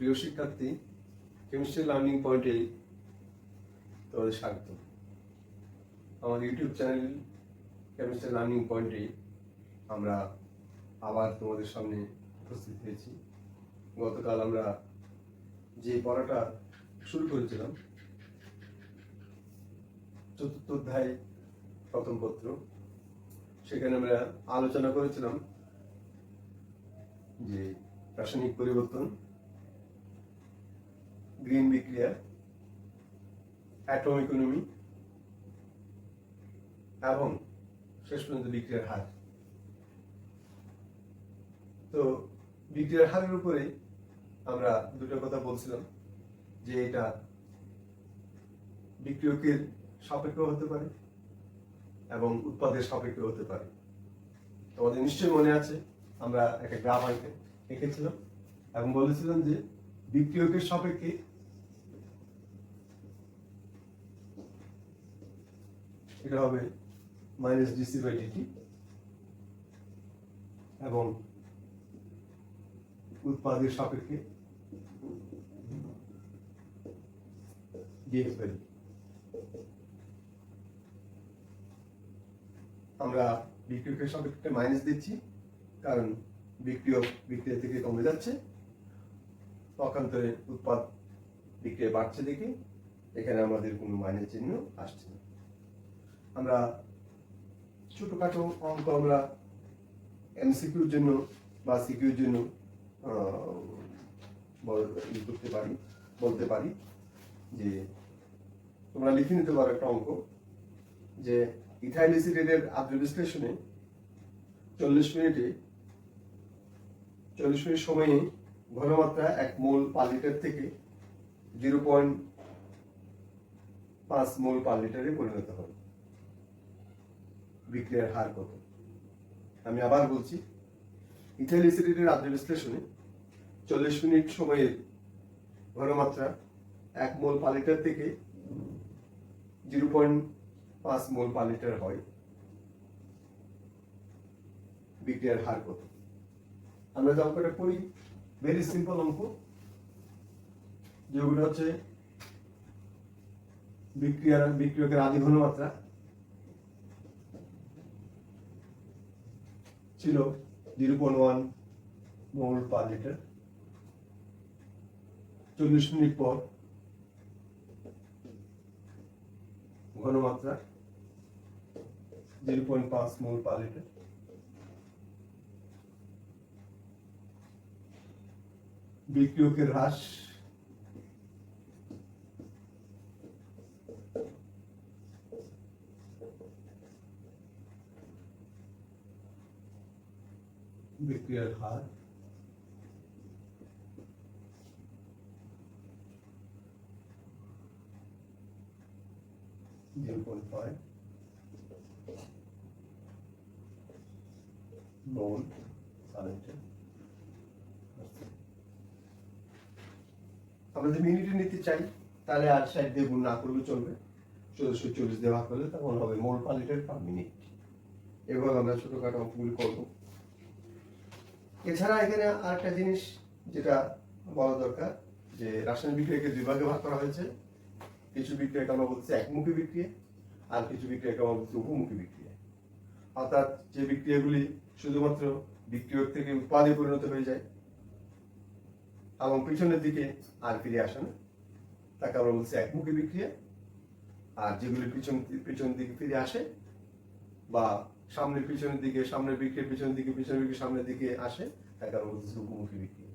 প্রিয় শিক্ষার্থী, chemistry learning পয়েন্টে তোমাদের স্বাগত। আমার ইউটিউব চ্যানেল কেমিস্ট্রি লার্নিং পয়েন্টে আমরা আবার তোমাদের সামনে উপস্থিত হয়েছি। গতকাল আমরা যে পড়াটা শুরু করেছিলাম, চতুর্থ অধ্যায় প্রথম পত্র, সেখানে আমরা আলোচনা করেছিলাম যে রাসায়নিক পরিবর্তন, গ্রিন বিক্রিয়া, অ্যাটম ইকোনমি এবং শেষ পর্যন্ত বিক্রিয়ার হার। তো বিক্রিয়ার হারের উপরে আমরা দুটো কথা বলছিলাম যে এটা বিক্রিয়কের সাপেক্ষ হতে পারে এবং উৎপাদের সাপেক্ষ হতে পারে। তোমাদের নিশ্চয়ই মনে আছে আমরা একটা গ্রাফ এঁকেছিলাম এবং বলেছিলাম যে বিক্রিয়কের সাপেক্ষে এটা হবে -dc/dt এবং উৎপাদের সাপেক্ষে dx/dt। আমরা বিক্রিয়কের সাপেক্ষে মাইনাস দিচ্ছি কারণ বিক্রিয়ক বিক্রিয়া থেকে কমে যাচ্ছে, পক্ষান্তরে উৎপাদ বিক্রিয়া বাড়ছে দেখে এখানে আমাদের কোনো মাইনাস চিহ্ন আসছে না। আমরা ছোটখাটো অঙ্ক আমরা এমসিকিউর জন্য বা সিকিউর জন্য বলতে পারি যে তোমরা লিখে নিতে পারো একটা অঙ্ক যে ইথাইল এসিটেটের আদ্র বিশ্লেষণে 40 মিনিট সময়ে ঘনমাত্রা 1 মোল পার লিটার থেকে 0.5 মোল পার লিটারে পরিণত হয়। বিক্রিয়ার হার কত? আমি আবার বলছি, ইথাইল এসিটেটের আদ্র বিশ্লেষণে 40 মিনিট সময়ের ঘনমাত্রা 1 মোল পার লিটার থেকে 0.5 মোল পার লিটার হয়। বিক্রিয়ার হার কত? আমরা যে অঙ্কটা করি ভেরি সিম্পল অঙ্ক, যেগুলো হচ্ছে বিক্রিয়কের আদি ঘনমাত্রা ছিল 0.1 মোল পার লিটার, 40 মিনিট পর ঘনমাত্রা 0.5 মোল পার লিটার। বিক্রিয়কের হ্রাস বিক্রিয়ার হার (0.5 মোল পার লিটার)। আমরা যদি মিনিটে নিতে চাই তাহলে আর 60 দিয়ে গুণ না করলে চলবে, 440 দিয়ে ভাগ করলে তখন হবে মোল পার লিটার পার মিনিট। এভাবে আমরা ছোটখাটো অঙ্কগুলি করবো। এছাড়া এখানে আরেকটা জিনিস যেটা বলা দরকার যে রাসায়নিক বিক্রিয়াকে দুই ভাগে ভাগ করা হয়েছে। কিছু বিক্রিয়াকে আমরা বলছি একমুখী বিক্রিয়া আর কিছু বিক্রিয়াকে আমরা বলছি উভমুখী বিক্রিয়া। অর্থাৎ যে বিক্রিয়াগুলি শুধুমাত্র বিক্রিয়ক থেকে উৎপাদে পরিণত হয়ে যায় এবং পিছনের দিকে আর ফিরে আসে না, তাকে আমরা বলছি একমুখী বিক্রিয়া। আর যেগুলি পিছন দিকে ফিরে আসে বা সামনের পিছনের দিকে, সামনের বিক্রিয়া পিছনের দিকে, পিছনের বিক্রিয়া সামনের দিকে আসে, তাকে আমরা বলছি উপমুখী বিক্রিয়া।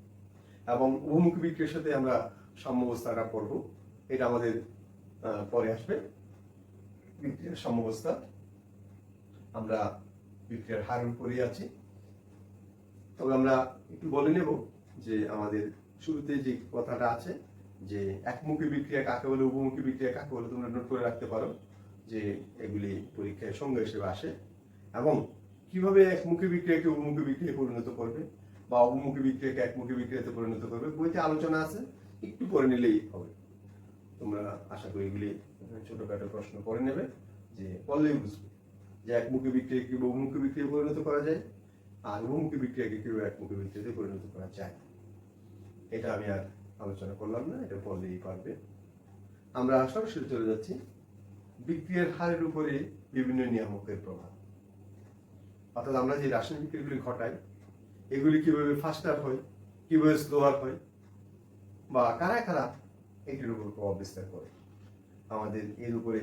এবং উভমুখী বিক্রিয়ার সাথে আমরা সাম্যাবস্থাটা পড়বো, এটা আমাদের পরে আসবে। বিক্রিয়ার সাম্যাবস্থা আমরা বিক্রিয়ার হারের উপরেই আছি। তবে আমরা একটু বলে নেব যে আমাদের শুরুতে যে কথাটা আছে যে একমুখী বিক্রিয়া কাকে বলে, উভমুখী বিক্রিয়া কাকে বলে, তোমরা নোট করে রাখতে পারো যে এগুলি পরীক্ষায় সংজ্ঞা হিসেবে আসে এবং কিভাবে একমুখী বিক্রিয়াকে উভমুখী বিক্রিয়ায় পরিণত করবে বা উভমুখী বিক্রিয়াকে একমুখী বিক্রিয়াতে পরিণত করবে, বইতে আলোচনা আছে, একটু পড়ে নিলেই হবে। তোমরা আশা করি এগুলি ছোটখাটো প্রশ্ন করে নেবে, যে পড়লেই বুঝবে যে একমুখী বিক্রিয়াকে কিভাবে উভমুখী বিক্রিয়ায় পরিণত করা যায় আর উভমুখী বিক্রিয়াকে কিভাবে একমুখী বিক্রিয়াতে পরিণত করা যায়। এটা আমি আর আলোচনা করলাম না, এটা পড়লেই পারবে। আমরা সরাসরি চলে যাচ্ছি বিক্রিয়ার হারের উপরে বিভিন্ন নিয়ামকের প্রভাব। অর্থাৎ আমরা যে রাসায়নিক বিক্রিয়াগুলি ঘটাই এগুলি কিভাবে ফাস্টার হয়, কিভাবে স্লোয়ার হয়, বা কারা কারা এটির উপর প্রভাব বিস্তার করে, আমাদের এর উপরে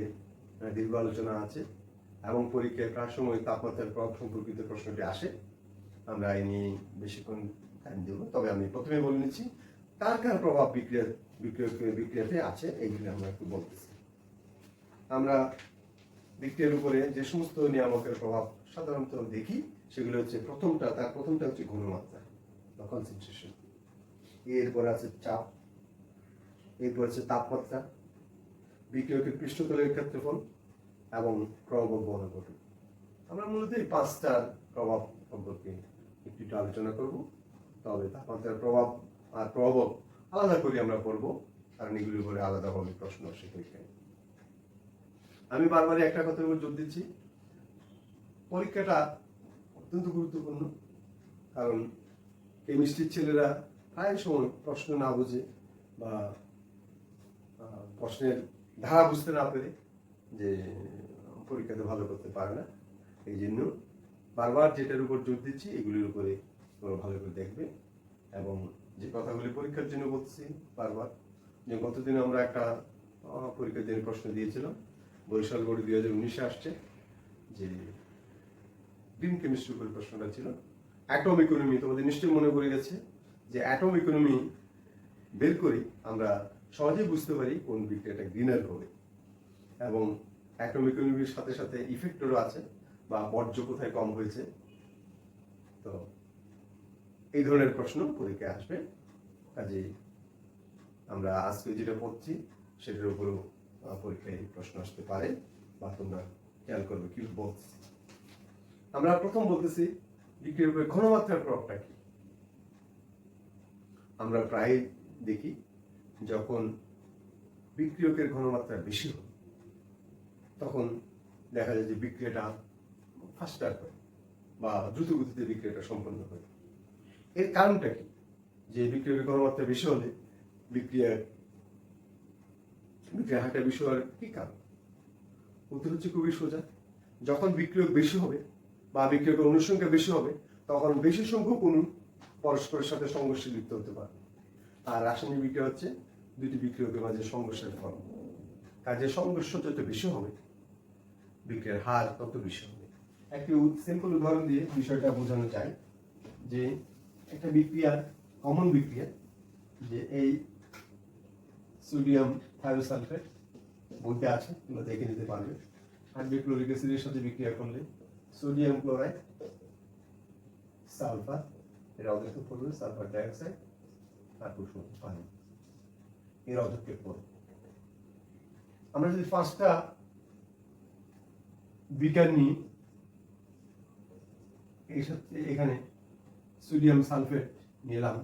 দীর্ঘ আলোচনা আছে এবং পরীক্ষায় প্রায় সময় তাপমাত্রার প্রভাব সম্পর্কিত প্রশ্নটি আসে। আমরা এই নিয়ে বেশিক্ষণ টাইম দেব, তবে আমি প্রথমে বলে নিচ্ছি কার কার প্রভাব বিক্রিয়াতে আছে এইগুলি আমরা একটু বলতেছি। আমরা বিক্রিয়ার উপরে যে সমস্ত নিয়ামকের প্রভাব সাধারণত দেখি সেগুলো হচ্ছে তার প্রথমটা হচ্ছে ঘনমাত্রা বা কনসেন্ট্রেশন, এরপরে আছে চাপ, এরপর আছে তাপমাত্রা, বিক্রিয়কের পৃষ্ঠতলের ক্ষেত্রফল এবং প্রভাবক বর্ণপট। আমরা মূলত এই পাঁচটার প্রভাব সম্পর্কে একটু আলোচনা করব, তবে তাপমাত্রার প্রভাব আর প্রভাবক আলাদা করে আমরা পড়ব, কারণ এগুলির উপরে আলাদাভাবে প্রশ্ন আসে পরীক্ষায়। আমি বারবারই একটা কথার উপর জোর দিচ্ছি, পরীক্ষাটা অত্যন্ত গুরুত্বপূর্ণ, কারণ কেমিস্ট্রির ছেলেরা প্রায় সময় প্রশ্ন না বুঝে বা প্রশ্নের ধারা বুঝতে না পেরে যে পরীক্ষাতে ভালো করতে পারে না। এই জন্য বারবার যেটার উপর জোর দিচ্ছি এগুলির উপরে ভালো করে দেখবে। এবং যে কথাগুলি পরীক্ষার জন্য বলছি বারবার, যে গতদিন আমরা একটা পরীক্ষার জন্য প্রশ্ন দিয়েছিলাম, বরিশাল বোর্ড 2019-এ আসছে, যে গ্রিন কেমিস্ট্রি উপরে প্রশ্নটা ছিল অ্যাটম ইকোনমি। তোমাদের নিশ্চয়ই মনে পড়ে গেছে যে অ্যাটম ইকোনমি বের করে আমরা সহজেই বুঝতে পারি কোন বিক্রিয়াটা গ্রিনার হবে, এবং অ্যাটম ইকোনমির সাথে সাথে ইফেক্টরও আছে বা বর্জ্য কোথায় কম হয়েছে। তো এই ধরনের প্রশ্ন পরীক্ষায় আসবে, কাজে আমরা আজকে যেটা পড়ছি সেটার উপরেও পরীক্ষায় প্রশ্ন আসতে পারে, বা তোমরা খেয়াল করবে কি বলছি। আমরা প্রথম বলতেছি বিক্রিয়ার উপরে ঘনমাত্রার প্রভাবটা কি। আমরা প্রায় দেখি যখন বিক্রিয়কের ঘনমাত্রা বেশি হয় তখন দেখা যায় যে বিক্রিয়াটা ফাস্টার হয় বা দ্রুত গতিতে বিক্রিয়াটা সম্পন্ন হয়। এর কারণটা কি? যে বিক্রিয়কের ঘনমাত্রা বেশি হলে বিক্রিয়ার হারটা বেশি হওয়ার কি কারণ? উত্তর হচ্ছে খুবই সোজা। যখন বিক্রিয়ক বেশি হবে বা বিক্রিয়কের অনুসংখ্যা বেশি হবে তখন বেশি সংখ্যক অণু পরস্পরের সাথে সংঘর্ষে লিপ্ত হতে পারে। আর রাসায়নিক বিক্রিয়া হচ্ছে দুটি বিক্রিয়কের মাঝে সংঘর্ষের ফল। কাজে সংঘর্ষ যত বেশি হবে বিক্রিয়ার হার তত বেশি হবে। একটি সিম্পল উদাহরণ দিয়ে বিষয়টা বোঝানো যায়, যে একটা বিক্রিয়া, কমন বিক্রিয়া, যে এই সোডিয়াম থায়োসালফেট বইতে আছে, তোমরা দেখে নিতে পারবে। হাইড্রোক্লোরিক অ্যাসিডের সাথে বিক্রিয়া করলে সোডিয়াম ক্লোরাইড, সালফার, এরা অধক্ষেপ করবে, সালফার ডাইঅক্সাইড আর পানি এরা অধক্ষেপ করবে। আমরা যদি 5টা বিকার নিই, এই সাথে এখানে সোডিয়াম সালফেট নিলাম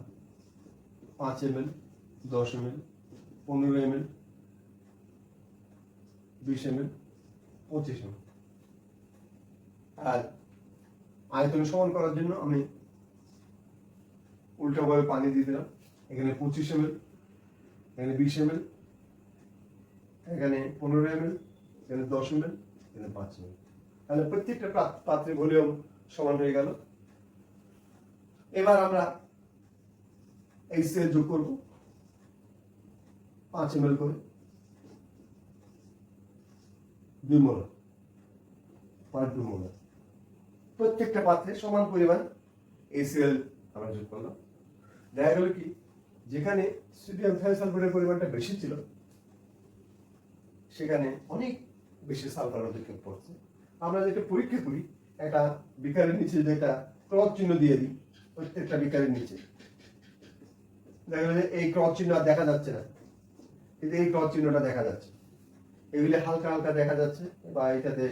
5 ml, 10 ml, 15 ml, 20 ml, 25 ml। আর আয়তন সমান করার জন্য আমি উল্টাভাবে পানি দিয়ে দিলাম। এখানে 25 ml, এখানে 20 ml, এখানে 15 ml, এখানে 10 ml, এখানে 5 ml। তাহলে প্রত্যেকটা পাত্রের ভলিউম সমান হয়ে গেল। এবার আমরা HCl যোগ করব 5 ml করে, 2 মোলার, 0.2 মোলার। প্রত্যেকটা পাত্রে সমান পরিমাণ HCl আমরা যোগ করলাম। দেখা গেল কি, যেখানে সোডিয়াম থায়োসালফেটের পরিমাণটা বেশি ছিল সেখানে অনেক বেশি সালফার অধক্ষেপ পড়ছে। আমরা যেটা পরীক্ষা করি, একটা বিকারের নিচে যেটা ক্রস চিহ্ন দিয়ে দিই, প্রত্যেকটা বিকারের নিচে দেখা গেল এই ক্রস চিহ্ন আর দেখা যাচ্ছে না, কিন্তু এই ক্রস চিহ্নটা দেখা যাচ্ছে। এগুলি হালকা হালকা দেখা যাচ্ছে, বা এটাতে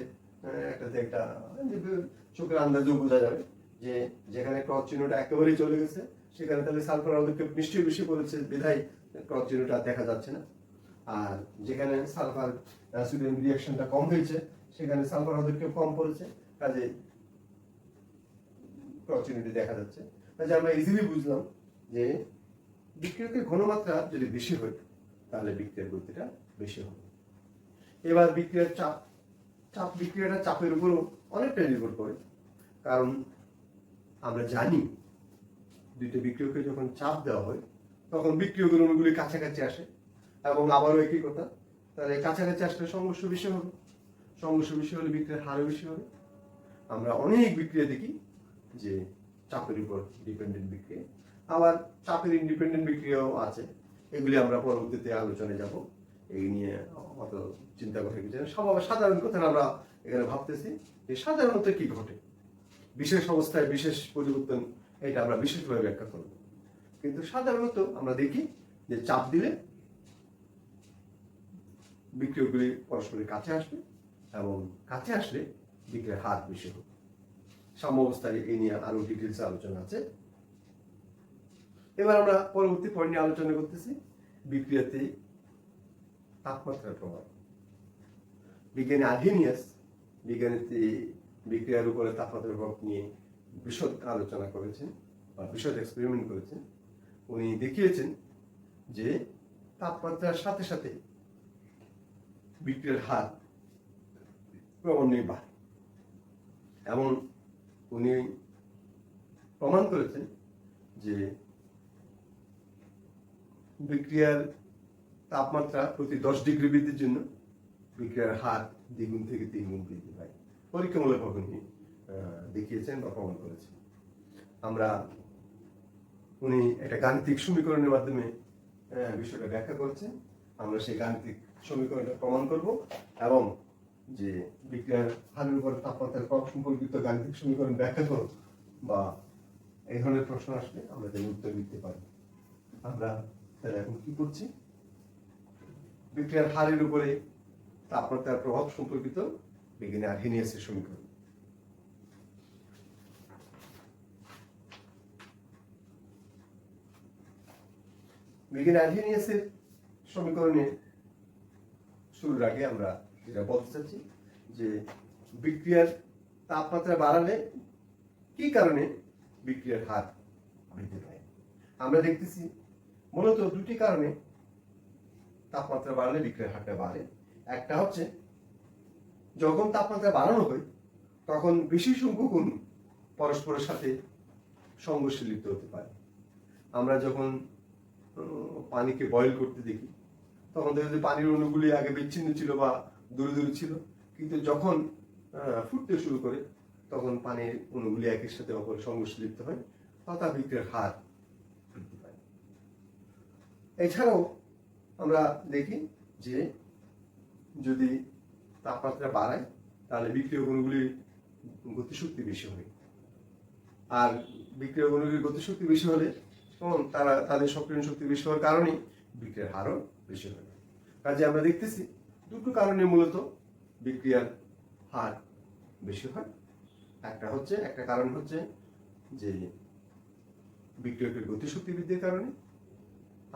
একটা চোখের আন্দাজেও বোঝা যাবে যে যেখানে ক্রস চিহ্নটা একেবারেই চলে গেছে সেখানে তাহলে সালফার অধক্ষেপ নিশ্চয়ই বেশি পড়েছে, বিধায় ক্রস চিহ্নটা দেখা যাচ্ছে না। আর যেখানে সালফার সোডিয়াম রিঅ্যাকশনটা কম হয়েছে সেখানে সালফার অধক্ষেপ কম পড়েছে, কাজে ক্রস চিহ্নটি দেখা যাচ্ছে। কাজে আমরা ইজিলি বুঝলাম যে বিক্রিয়কের ঘনমাত্রা যদি বেশি হয় তাহলে বিক্রিয়ার গতিটা বেশি হবে। এবার বিক্রিয়ার চাপ, বিক্রিয়াটা চাপের উপরও অনেকটা নির্ভর করে, কারণ আমরা জানি দুইটা বিক্রিয়কে যখন চাপ দেওয়া হয় তখন বিক্রিয়কের অণুগুলি কাছাকাছি আসে, এবং আবারও একই কথা, তাহলে কাছাকাছি আসলে সংঘর্ষ বেশি হবে, সংঘর্ষ বেশি হলে বিক্রিয়ার হারও বেশি হবে। আমরা অনেক বিক্রিয়া দেখি যে চাপের উপর ডিপেন্ডেন্ট বিক্রিয়া, আবার চাপের ইন্ডিপেন্ডেন্ট বিক্রিয়াও আছে, এগুলি আমরা পরবর্তীতে আলোচনায় যাব, এই নিয়ে অত চিন্তা করার কিছু নেই। সাধারণ কথা আমরা এখানে ভাবতেছি যে সাধারণত কি ঘটে, বিশেষ অবস্থায় বিশেষ পরিবর্তন, এটা আমরা বিশেষভাবে ব্যাখ্যা করব। কিন্তু সাধারণত আমরা দেখি যে চাপ দিলে বিক্রিয়কগুলি পরস্পরের কাছে আসবে, এবং কাছে আসলে বিক্রিয়ার হার বেশি হবে। সাম্যাবস্থায় এই নিয়ে আরো ডিটেলস আলোচনা আছে। এবার আমরা পরবর্তী পয়েন্ট নিয়ে আলোচনা করতেছি, বিক্রিয়াতে তাপমাত্রার প্রভাব। বিজ্ঞানী আর্হেনিয়াস বিজ্ঞানীতে বিক্রিয়ার উপরে তাপমাত্রার প্রভাব নিয়ে বিশদ আলোচনা করেছেন বা বিশদ এক্সপেরিমেন্ট করেছেন। উনি দেখিয়েছেন যে তাপমাত্রার সাথে সাথে বিক্রিয়ার হার ক্রমান্বয়ে বাড়ে, এমন উনি প্রমাণ করেছেন যে বিক্রিয়ার তাপমাত্রা প্রতি 10 ডিগ্রি বৃদ্ধির জন্য বিক্রিয়ার হার 2 থেকে 3 গুণ বৃদ্ধি পায়। পরীক্ষামূলকভাবে উনি দেখিয়েছেন বা প্রমাণ করেছেন। উনি একটা গাণিতিক সমীকরণের মাধ্যমে বিষয়টা ব্যাখ্যা করেছেন। আমরা সেই গাণিতিক সমীকরণটা প্রমাণ করব, এবং যে বিক্রিয়ার হারের উপর তাপমাত্রার প্রভাব সম্পর্কিত গাণিতিক সমীকরণ ব্যাখ্যা করব বা এই ধরনের প্রশ্ন আসলে আমরা যেন উত্তর দিতে পারি। আমরা তাহলে এখন কি করছি, বিক্রিয়ার হারের উপরে তাপমাত্রার প্রভাব সম্পর্কিত বিজ্ঞানী আর্হেনিয়াসের সমীকরণ। বিজ্ঞানী আর্হেনিয়াসের সমীকরণে শুরুর আগে আমরা যেটা বলতে চাচ্ছি যে বিক্রিয়ার তাপমাত্রা বাড়ালে কি কারণে বিক্রিয়ার হার বৃদ্ধি পায়। আমরা দেখতেছি মূলত দুটি কারণে তাপমাত্রা বাড়ালে বিক্রিয়ার হারটা বাড়ে। একটা হচ্ছে যখন তাপমাত্রা বাড়ানো হয় তখন বেশি সংখ্যক অণু পরস্পরের সাথে সংঘর্ষে লিপ্ত হতে পারে। আমরা যখন পানিকে বয়েল করতে দেখি তখন দেখা যায় পানির অণুগুলি আগে বিচ্ছিন্ন ছিল বা দূরে দূরে ছিল, কিন্তু যখন ফুটতে শুরু করে তখন পানির অণুগুলি একের সাথে অপর সংঘর্ষে লিপ্ত হয়, তথা বিক্রিয়ার হার বৃদ্ধি পায়। এছাড়াও আমরা দেখি যে যদি তাপমাত্রা বাড়ায় তাহলে বিক্রিয়ক অণুগুলির গতিশক্তি বেশি হয়, আর বিক্রিয়ক অণুগুলির গতিশক্তি বেশি হলে তাদের সক্রিয় শক্তি বেশি হওয়ার কারণে বিক্রিয়ার হারও বেশি হয়। কাজে আমরা দেখতেছি দুটো কারণে মূলত বিক্রিয়ার হার বেশি হয়। একটা কারণ হচ্ছে যে বিক্রিয়কের গতিশক্তি বৃদ্ধির কারণে,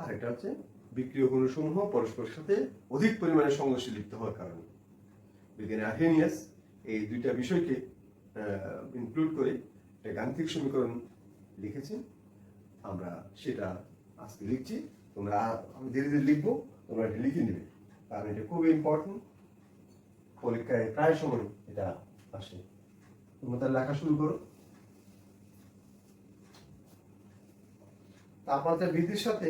আর একটা হচ্ছে বিক্রিয়ক অণুসমূহ পরস্পরের সাথে অধিক পরিমাণে সংঘর্ষে লিপ্ত হওয়ার কারণে। বিজ্ঞানী আর্হেনিয়াস এই দুইটা বিষয়কে ইনক্লুড করে একটা গাণিতিক সমীকরণ লিখেছেন। আমরা সেটা আজকে লিখছি, আমি ধীরে ধীরে লিখবো, তোমরা এটা লিখে নেবে, কারণ এটা খুবই ইম্পর্টেন্ট, পরীক্ষায় প্রায় সময় এটা আসে। তোমরা তার লেখা শুরু করো। তাপমাত্রা বৃদ্ধির সাথে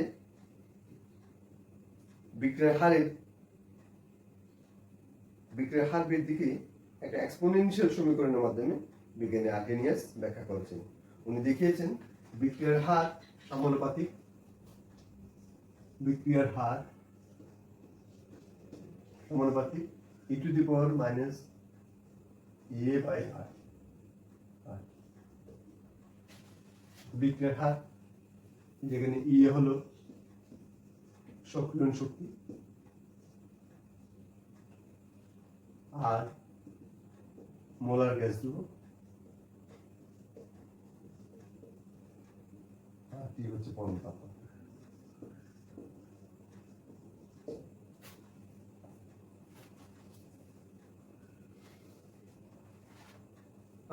বিক্রিয়ার হার বৃদ্ধিকে একটা এক্সপোনেনশিয়াল সমীকরণের মাধ্যমে বিজ্ঞানী আর্হেনিয়াস ব্যাখ্যা করেছেন। উনি দেখিয়েছেন বিক্রিয়ার হার সমানুপাতিক e to the power minus a by r। বিক্রিয়ার হার যেখানে ই হলো সক্রিয়ণ শক্তি আর মোলার গ্যাস ধ্রুবক, আর টি হচ্ছে পরম তাপমাত্রা।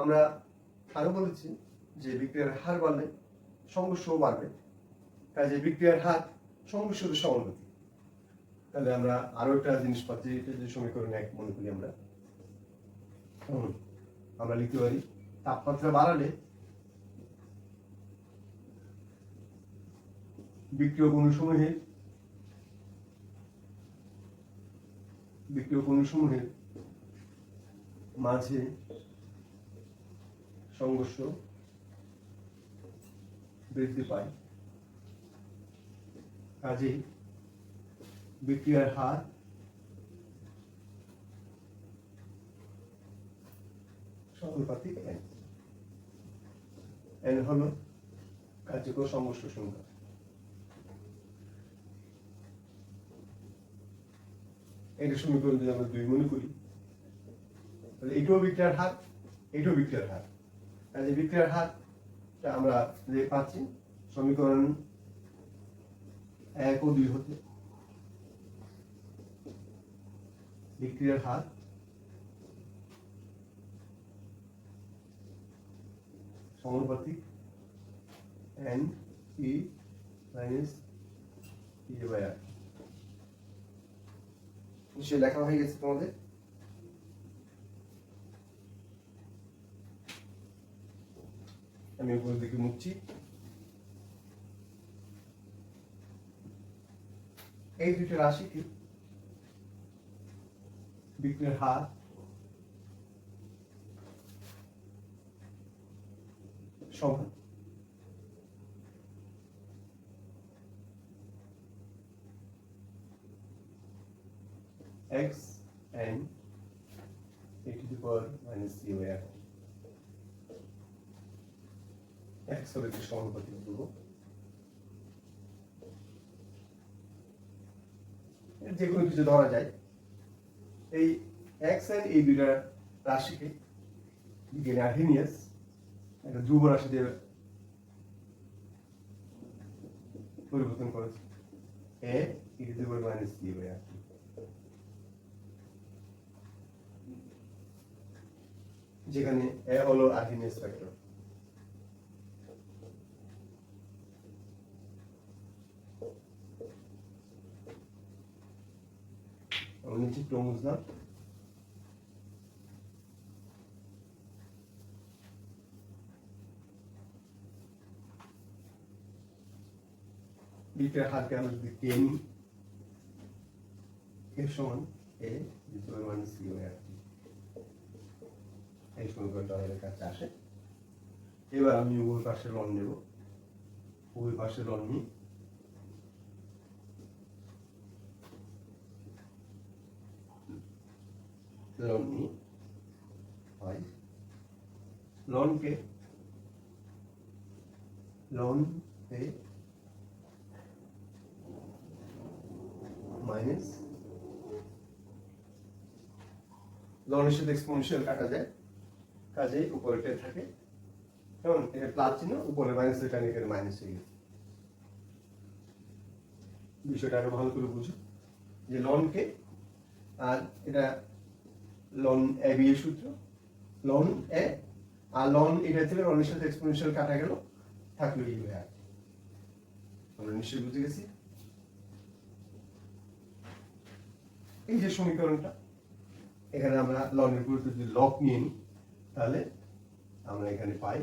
আমরা আরো বলেছি যে বিক্রিয়ার হার বাড়লে সংঘর্ষও বাড়বে, কাজে বিক্রিয়ার হার সমষ্টির সাথে সমানুপাতিক। তাহলে আমরা আরো একটা জিনিস পাচ্ছি, এটা যে সমীকরণ 1 মনে করি আমরা লিখতে পারি তাপমাত্রা বাড়ালে বিক্রিয়ক অণুসমূহের মাঝে সংঘর্ষ বৃদ্ধি পায়, কাজেই বিক্রিয়ার হার সমানুপাতিক n। n হলো কার্যকর সংঘর্ষ সংখ্যা। এটা সমীকরণ যদি আমরা 2 মনে করি, তাহলে এটাও বিক্রিয়ার হার, এটাও বিক্রিয়ার হার। কাজে বিক্রিয়ার হারটা আমরা যে পাচ্ছি সমীকরণ 1 ও 2 হতে বিক্রিয়ার হার সমানুপাতিক n e minus e/r। নিশ্চয়ই লেখা হয়ে গেছে তোমাদের। আমি উপরের দিকে মুছছি। এই দুটো রাশি কি বিক্রিয়ার হার সমান x n e to the power minus c/r। x হলো একটি সমানুপাতিক ধ্রুবক। যে কোনো কিছু ধরা যায়, এই x n এই দুইটা রাশিকে বিজ্ঞানী আর্হেনিয়াস একটা ধ্রুব রাশি দিয়ে পরিবর্তন করেছে, a e to the power minus c/r। যেখানে a হলো আর্হেনিয়াস ফ্যাক্টর। আমরা নিচে ক্রোমোজোম বিক্রিয়ার হারকে আমরা যদি কে নিই, এর সমান a minus c/r। এই সমীকরণটা আমাদের কাছে আসে। এবার আমি উভয় পাশে লন নেব, উভয় পাশে লন নিই, হয় লনকে লন এ মাইনাস লনের সাথে এক্সপোনেনশিয়াল কাটা যায়, কাজেই উপরেটাই থাকে। কেমন এটা প্লাস চিহ্ন, উপরে মাইনাস এর কারণে এখানে মাইনাস হয়ে গেছে। বিষয়টা আরো ভালো করে বুঝো যে লনকে, আর এটা লন এ বি এর সূত্র, লন এ আর লন এটা থেকে লনের সাথে এক্সপোনেনশিয়াল কাটা গেল, থাকলো e/r। আমরা নিশ্চয়ই বুঝে গেছি। এই যে সমীকরণটা, এখানে আমরা লনের গুরুত্ব যদি লগ নিয়ে নিই, তাহলে আমরা এখানে পাই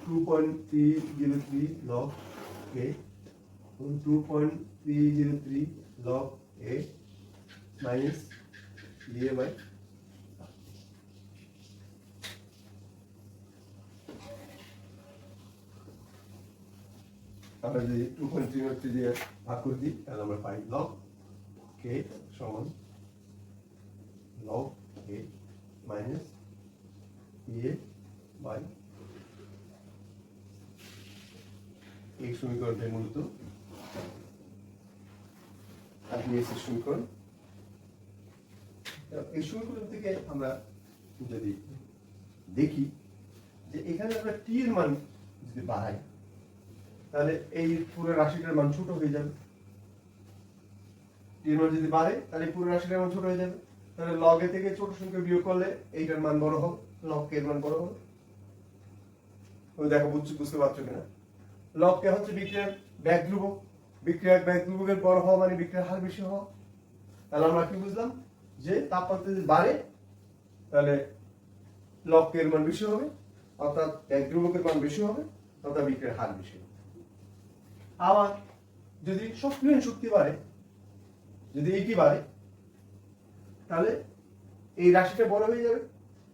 2.303 log a 2.303 log a minus a/r। আমরা যদি 2.303 দিয়ে ভাগ করে দিই, তাহলে আমরা পাই log k সমান log a minus a/, এই সমীকরণটাই মূলত আর্হেনিয়াসের সমীকরণ। এই সমীকরণ থেকে আমরা যদি দেখি যে এখানে আমরা টি এর মান যদি বাড়াই, তাহলে এই পুরো রাশিটার মান ছোট হয়ে যাবে। টি এর মান যদি বাড়ে, তাহলে পুরো রাশিটার মান ছোট হয়ে যাবে। তাহলে লগ এ থেকে ছোট সংখ্যা বিয়োগ করলে এইটার মান বড় হবে, লগ কে এর মান বড় হবে। দেখো বুঝতে পারছো কিনা? লগ কে হচ্ছে বিক্রিয়ার ব্যাক ধ্রুবক, বিক্রিয়ার ব্যাক ধ্রুবকের বড় হওয়া মানে বিক্রিয়ার হার বেশি হওয়া। তাহলে আমরা কি বুঝলাম যে তাপমাত্রা যদি বাড়ে তাহলে লগ কে এর মান বেশি হবে, অর্থাৎ ব্যাক ধ্রুবকের মান বেশি হবে, অর্থাৎ বিক্রিয়ার হার বেশি হবে। আবার যদি সক্রিয় শক্তি বাড়ে, যদি এইটি বাড়ে, তাহলে এই রাশিটা বড় হয়ে যাবে,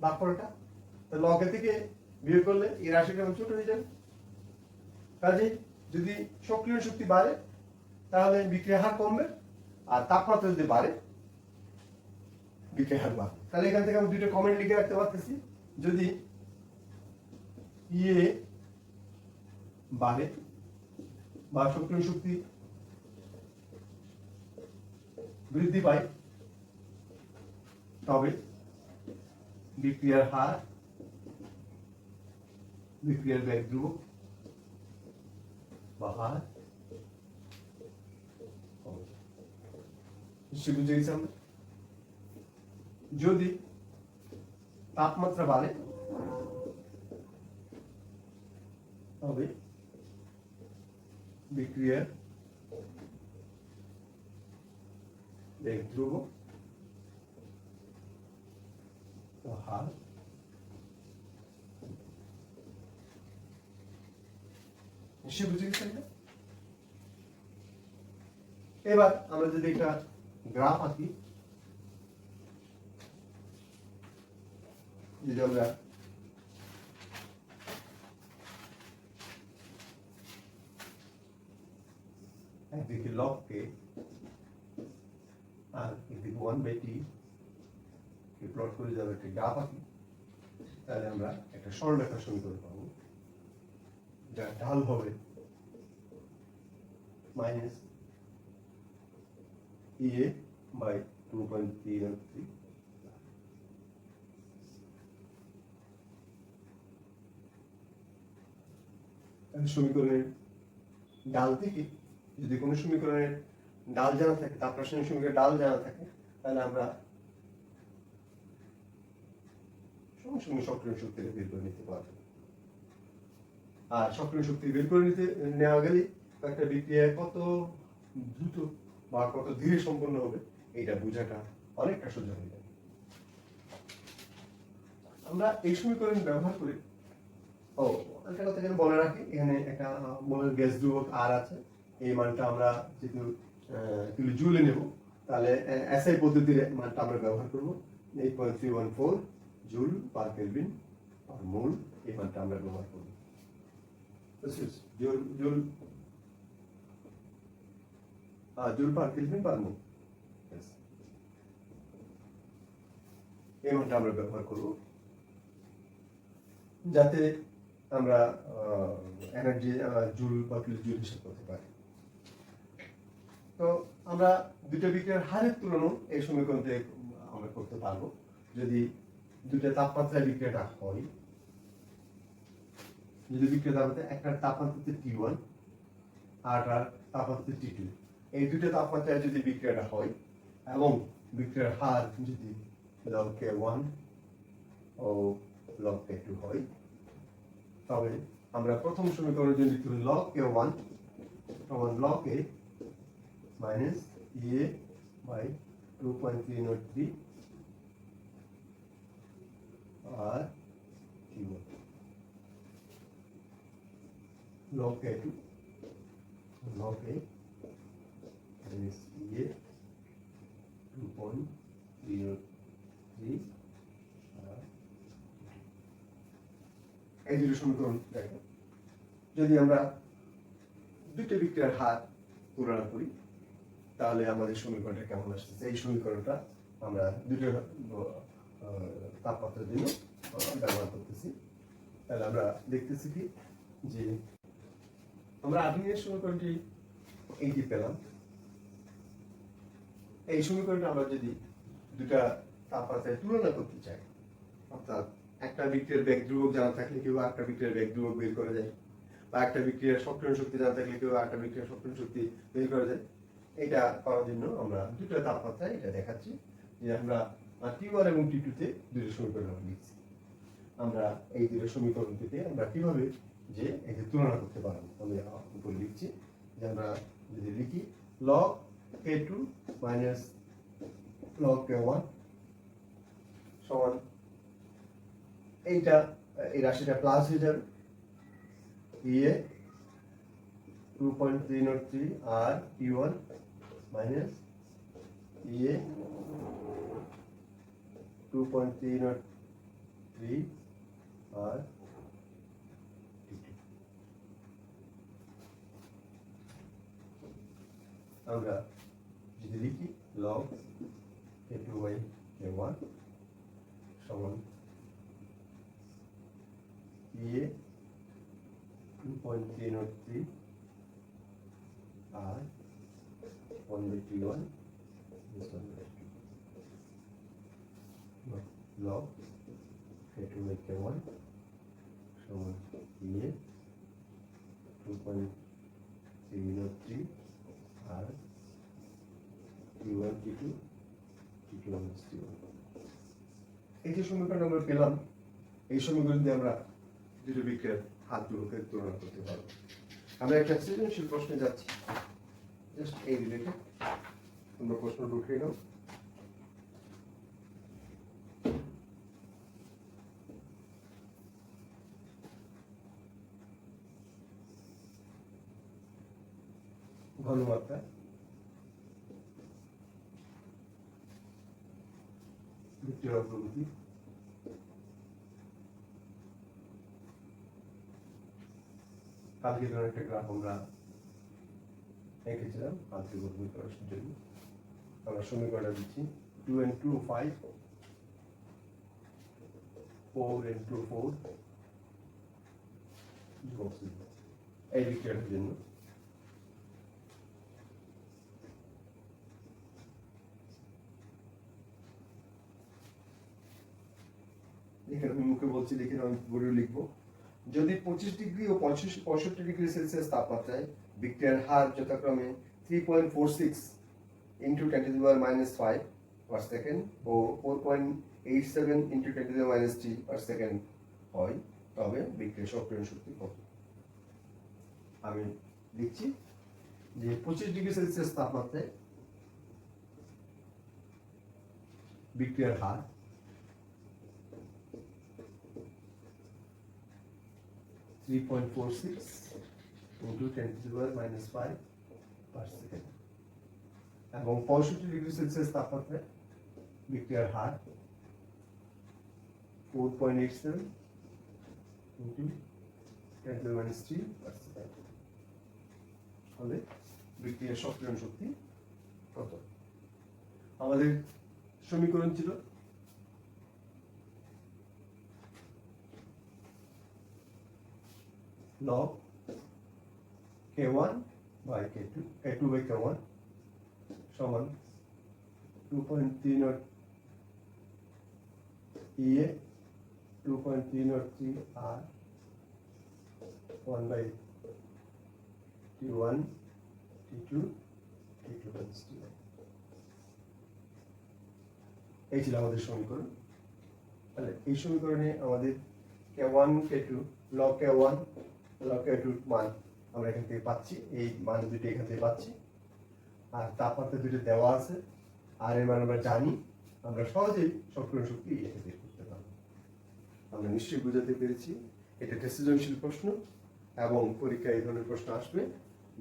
ভাগফলটা। তাহলে লগ থেকে বিয়োগ করলে এই রাশিটা ছোট হয়ে যাবে। কাজে যদি সক্রিয় শক্তি বাড়ে তাহলে বিক্রিয়ার হার কমবে, আর তাপমাত্রা যদি বাড়ে বিক্রিয়ার হার বাড়বে। তাহলে এখান থেকে আমি দুটো কমেন্ট লিখে রাখতে পারতেছি, যদি ইয়ে বাড়ে বা সক্রিয় শক্তি বৃদ্ধি পায় তবে বিক্রিয়ার হার, বিক্রিয়ার ব্যাক ধ্রুবক বা হার নিশ্চয়ই বুঝে গেছি আমরা। যদি তাপমাত্রা বাড়ে তবে বিক্রিয়ার ব্যাক ধ্রুবক বা হার নিশ্চয়ই বুঝে গেছি আমরা। এবার আমরা যদি একটা গ্রাফ আঁকি, যদি আমরা একদিকে লগ কে আর একদিকে 1/t কে প্লট করে যাবে একটা গ্রাফ আঁকি, তাহলে আমরা একটা সরলরেখা সমীকরণ পাবো, যার ঢাল হবে মাইনাস EA by 2.313। সমীকরণের ডাল থেকে যদি কোনো সমীকরণের ডাল জানা থাকে, তাপ রাসায়নিক সমীকরণের ডাল জানা থাকে, তাহলে আমরা সঙ্গে সঙ্গে সক্রিয় শক্তি বের করে নিতে পারবো। আর সক্রিয় শক্তি বের করে নেওয়া গেলে একটা বিক্রিয়া কত দ্রুত বা কত ধীরে সম্পন্ন হবে এটা বোঝাটা অনেকটা সোজা হয়ে যাবে। আমরা এই সমীকরণ ব্যবহার করি। একটা কথা এখানে বলে রাখি, এখানে একটা মোলের গ্যাস ধ্রুবক আর আছে, এই মানটা আমরা যেহেতু কিলো জুলে নেব, তাহলে এসআই পদ্ধতির মানটা আমরা ব্যবহার করব 8.314 জুল পার কেলভিন পার মোল, এই মানটা আমরা ব্যবহার করব। জুল পার কেলভিন পার মোল, এই মানটা আমরা ব্যবহার করব যাতে আমরা এনার্জি জুল বা কিলো জুল হিসাব করতে পারি। তো আমরা দুটো বিক্রিয়ার হারের তুলনা এই সমীকরণ থেকে আমরা করতে পারবো। যদি দুটো তাপমাত্রায় বিক্রিয়াটা হয়, যদি বিক্রিয়া তাপমাত্রা একটার তাপমাত্রাতে T1 আর তাপমাত্রা T2, এই দুটো তাপমাত্রায় যদি বিক্রিয়াটা হয় এবং বিক্রিয়ার হার যদি log K1 ও log K2 হয়, তবে আমরা প্রথম সমীকরণে যদি লিখি log K1 সমান log A minus EA by 2.303 R T1 log K2 log A minus EA 2.303 এই দুটো সমীকরণ দেখো। যদি আমরা দুটো বিক্রিয়ার হার তুলনা করি তাহলে আমাদের সমীকরণটা কেমন আসছে। এই সমীকরণটা আমরা দুটো তাপমাত্রার জন্য ব্যবহার করতেছি। তাহলে আমরা দেখতেছি কি যে আমরা আধুনিক সমীকরণটি এইটি পেলাম। এই সমীকরণটা আমরা যদি দুটা তাপমাত্রায় তুলনা করতে চাই, অর্থাৎ একটা বিক্রিয়ার বেগ ধ্রুবক জানা থাকলে কেউ একটা বিক্রিয়ার বেগ ধ্রুবক বের করা যায়, বা একটা বিক্রিয়ার সক্রিয় শক্তি জানা থাকলে কেউ একটা বিক্রিয়ার সক্রিয় শক্তি বের করা যায়। এটা করার জন্য আমরা দুটো তাপমাত্রায় এটা দেখাচ্ছি যে আমরা T1 এবং T2 তে দুটো সমীকরণ লিখছি। আমরা এই দুটো সমীকরণ থেকে আমরা কিভাবে যে একে তুলনা করতে পারবো। আমি উপরে লিখছি যে আমরা যদি লিখি log k2 minus log k1 সমান এইটা এই রাশিটা প্লাস হয়ে যাবে a 2.303 আর p1 মাইনাস a 2.303 আর p2। আমরা যদি লিখি log k2 by k1 সমান a 2.303 R 1/p1 log k2 by k1 সমান a 2.303 আর p1 p2 p2 minus p1। এই যে সমীকরণ আমরা পেলাম, এই সমীকরণ দিয়ে আমরা দুটো বিক্রিয়ার হাতগুলোকে তুলনা করতে পারবো। আমরা একটা সৃজনশীল প্রশ্নে যাচ্ছি, জাস্ট এই রিলেটেড। তোমরা প্রশ্ন ঢুকিয়ে নাও। ঘনমাত্রা বিক্রিয়ার অগ্রগতি কালকে ধরনের একটা গ্রাফ আমরা এঁকেছিলাম কালকে গঠন করার জন্য। আমরা সমীকরণটা দিচ্ছি 2 and 2 5 4 and 2 4 এই বিক্রিয়াটার জন্য। এখানে আমি মুখে বলছি, দেখে আমি বোর্ডে লিখবো। যদি 25 ডিগ্রি ও 65 ডিগ্রি সেলসিয়াস তাপমাত্রায় বিক্রিয়ার হার যথাক্রমে 3.46 into 10 to the power -5 per second ও 4.87 into 10 to the power -3 per second হয়, তবে বিক্রিয়ার সক্রিয়ণ শক্তি কত? আমি লিখছি যে 25 ডিগ্রি সেলসিয়াস তাপমাত্রায় বিক্রিয়ার হার 3.46 into 10 to the power -5 per second এবং 65 ডিগ্রি সেলসিয়াস তাপমাত্রায় বিক্রিয়ার হার 4.87 into 10 to the -3 per second হলে বিক্রিয়ার সক্রিয়ণ শক্তি কত? আমাদের সমীকরণ ছিল log k1 by k2 by k1 সমান 2.303 EA 2.303 R 1 by T1 T2 T2 plus T1। এই ছিল আমাদের সমীকরণ। তাহলে এই সমীকরণে আমাদের k1 k2 log k1 log k2 মান আমরা এখান থেকে পাচ্ছি, এই মান দুটো এখান থেকে পাচ্ছি, আর তাপমাত্রা দুটো দেওয়া আছে, আর এর মান আমরা জানি। আমরা সহজেই সক্রিয় শক্তি এখানে বের করতে পারবো। আমরা নিশ্চয়ই বুঝাতে পেরেছি। এটা একটা সৃজনশীল প্রশ্ন এবং পরীক্ষায় এই ধরনের প্রশ্ন আসবে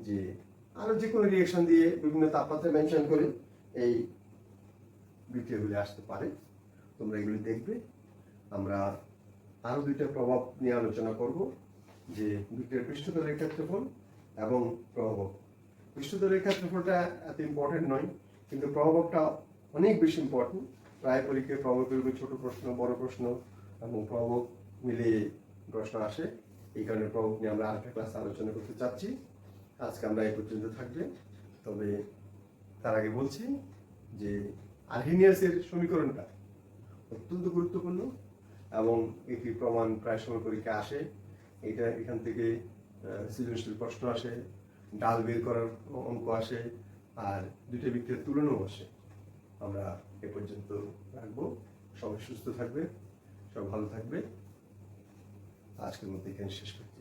যে আরো যে কোনো রিঅ্যাকশন দিয়ে বিভিন্ন তাপমাত্রা মেনশন করে এই বিক্রিয়াগুলি আসতে পারে। তোমরা এগুলি দেখবে। আমরা আরো দুইটা প্রভাব নিয়ে আলোচনা করব, যে বিক্রিয়ার পৃষ্ঠতলের ক্ষেত্রফল এবং প্রভাবক। পৃষ্ঠতলের ক্ষেত্রফলটা এত ইম্পর্টেন্ট নয়, কিন্তু প্রভাবকটা অনেক বেশি ইম্পর্টেন্ট। প্রায় পরীক্ষায় প্রভাবকের উপর ছোট প্রশ্ন, বড় প্রশ্ন এবং প্রভাবক মিলিয়ে প্রশ্ন আসে। এই কারণে প্রভাবক নিয়ে আমরা আরেকটা ক্লাসে আলোচনা করতে চাচ্ছি। আজকে আমরা এই পর্যন্ত থাকবে। তবে তার আগে বলছি যে আর্হেনিয়াসের সমীকরণটা অত্যন্ত গুরুত্বপূর্ণ এবং এটি প্রমাণ প্রায় সময় পরীক্ষা আসে। এটা এখান থেকে সৃজনশীল প্রশ্ন আসে, ডাল বের করার অঙ্ক আসে, আর দুইটা বিক্রিয়ার তুলনাও আসে। আমরা এ পর্যন্ত রাখবো। সবাই সুস্থ থাকবে, সব ভালো থাকবে। আজকের মধ্যে এখানে শেষ করছি।